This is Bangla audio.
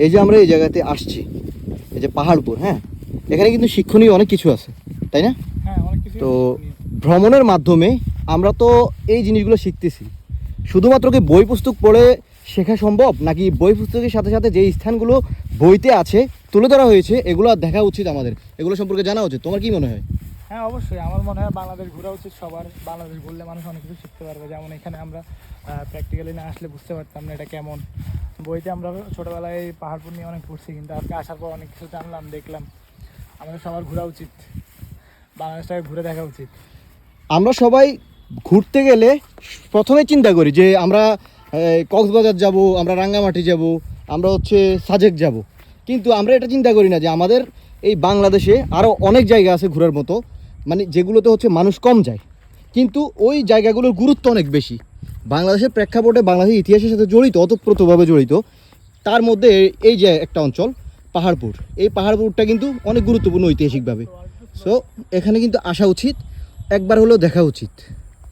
এই যে আমরা এই জায়গাতে আসছি, এই যে পাহাড়পুর, হ্যাঁ, এখানে কিন্তু শিক্ষণীয় অনেক কিছু আছে, তাই না? হ্যাঁ, অনেক কিছু। তো ভ্রমণের মাধ্যমে আমরা তো এই জিনিসগুলো শিখতেছি। শুধুমাত্র কি বই পুস্তক পড়ে শেখা সম্ভব, নাকি বই পুস্তকের সাথে সাথে যে স্থানগুলো বইতে আছে তুলে ধরা হয়েছে এগুলো দেখা উচিত আমাদের, এগুলো সম্পর্কে জানা উচিত? তোমার কি মনে হয়? হ্যাঁ, অবশ্যই আমার মনে হয় বাংলাদেশ ঘোরা উচিত সবার। বাংলাদেশ ঘুরলে মানুষ অনেক কিছু শিখতে পারবে। যেমন এখানে আমরা প্র্যাকটিক্যালি না আসলে বুঝতে পারতাম না এটা কেমন। বইতে আমরা ছোটোবেলায় পাহাড়পুর নিয়ে অনেক পড়ছি, কিন্তু আজকে আসার পর অনেক কিছু জানলাম, দেখলাম। আমাদের সবার ঘোরা উচিত, বাংলাদেশটাকে ঘুরে দেখা উচিত। আমরা সবাই ঘুরতে গেলে প্রথমে চিন্তা করি যে আমরা কক্সবাজার যাব, আমরা রাঙ্গামাটি যাব, আমরা হচ্ছে সাজেক যাব, কিন্তু আমরা এটা চিন্তা করি না যে আমাদের এই বাংলাদেশে আরও অনেক জায়গা আছে ঘোরার মতো, মানে যেগুলোতে হচ্ছে মানুষ কম যায়, কিন্তু ওই জায়গাগুলোর গুরুত্ব অনেক বেশি। বাংলাদেশের প্রেক্ষাপটে বাংলাদেশের ইতিহাসের সাথে জড়িত, ওতপ্রোতভাবে জড়িত। তার মধ্যে এই যে একটা অঞ্চল পাহাড়পুর, এই পাহাড়পুরটা কিন্তু অনেক গুরুত্বপূর্ণ ঐতিহাসিকভাবে। সো এখানে কিন্তু আসা উচিত, একবার হলেও দেখা উচিত।